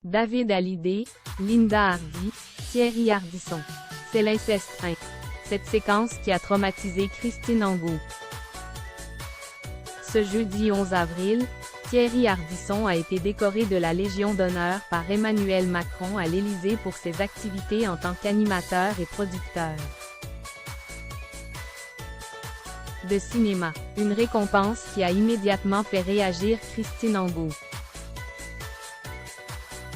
David Hallyday, Linda Hardy, Thierry Ardisson. C'est l'inceste 1. Cette séquence qui a traumatisé Christine Angot. Ce jeudi 11 avril, Thierry Ardisson a été décoré de la Légion d'honneur par Emmanuel Macron à l'Élysée pour ses activités en tant qu'animateur et producteur de cinéma. Une récompense qui a immédiatement fait réagir Christine Angot.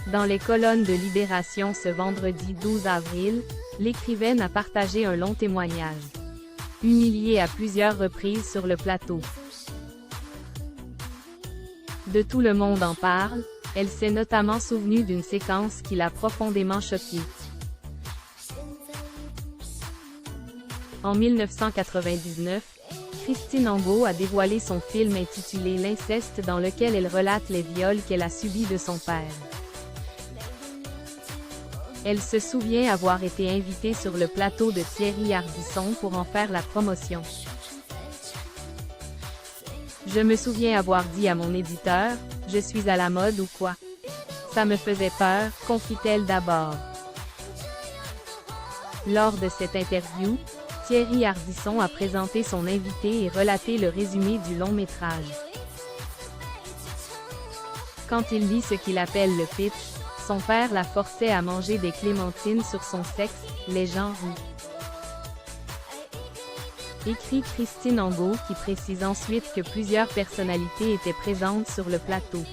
Dans les colonnes de Libération ce vendredi 12 avril, l'écrivaine a partagé un long témoignage. Humiliée à plusieurs reprises sur le plateau de Tout le monde en parle, elle s'est notamment souvenue d'une séquence qui l'a profondément choquée. En 1999, Christine Angot a dévoilé son film intitulé L'inceste dans lequel elle relate les viols qu'elle a subis de son père. Elle se souvient avoir été invitée sur le plateau de Thierry Ardisson pour en faire la promotion. Je me souviens avoir dit à mon éditeur, « Je suis à la mode ou quoi? Ça me faisait peur », confie-t-elle d'abord. Lors de cette interview, Thierry Ardisson a présenté son invité et relaté le résumé du long métrage. Quand il lit ce qu'il appelle le pitch, son père la forçait à manger des clémentines sur son sexe, les gens rient. Écrit Christine Angot qui précise ensuite que plusieurs personnalités étaient présentes sur le plateau.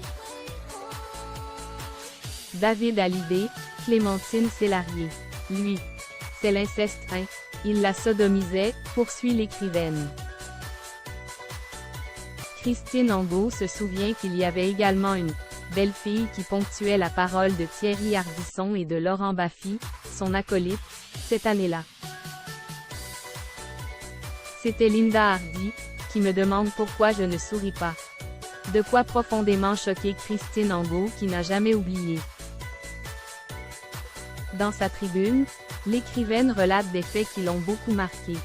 David Hallyday, Clémentine Célarié. Lui. C'est l'inceste 1. Il la sodomisait, poursuit l'écrivaine. Christine Angot se souvient qu'il y avait également une belle-fille qui ponctuait la parole de Thierry Ardisson et de Laurent Baffy, son acolyte, cette année-là. C'était Linda Hardy, qui me demande pourquoi je ne souris pas. De quoi profondément choquer Christine Angot qui n'a jamais oublié. Dans sa tribune, l'écrivaine relate des faits qui l'ont beaucoup marqué.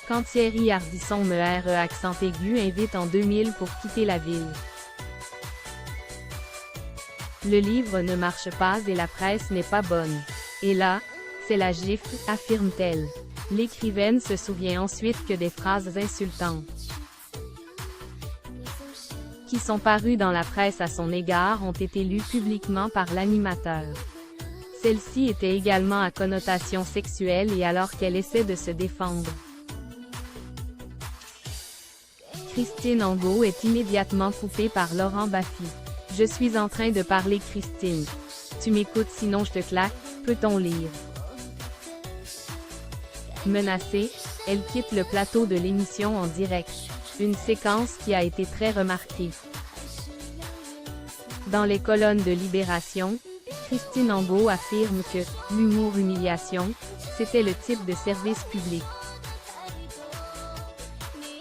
Quand Thierry Ardisson me RE accent aigu invite en 2000 pour quitter la ville. Le livre ne marche pas et la presse n'est pas bonne. Et là, c'est la gifle, affirme-t-elle. L'écrivaine se souvient ensuite que des phrases insultantes qui sont parues dans la presse à son égard ont été lues publiquement par l'animateur. Celle-ci était également à connotation sexuelle et alors qu'elle essaie de se défendre. Christine Angot est immédiatement coupée par Laurent Baffy. « Je suis en train de parler Christine. Tu m'écoutes sinon je te claque, peut-on lire ?» Menacée, elle quitte le plateau de l'émission en direct. Une séquence qui a été très remarquée. Dans les colonnes de Libération, Christine Angot affirme que « l'humour-humiliation », c'était le type de service public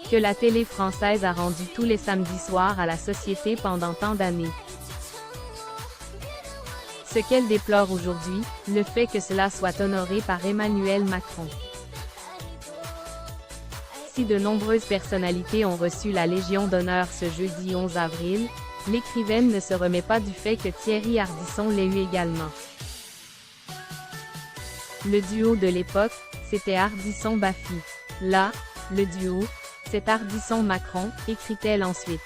que la télé française a rendu tous les samedis soirs à la société pendant tant d'années. Ce qu'elle déplore aujourd'hui, le fait que cela soit honoré par Emmanuel Macron. Si de nombreuses personnalités ont reçu la Légion d'honneur ce jeudi 11 avril, l'écrivaine ne se remet pas du fait que Thierry Ardisson l'ait eu également. Le duo de l'époque, c'était Ardisson-Baffy. Là, le duo, c'est Ardisson-Macron, écrit-elle ensuite.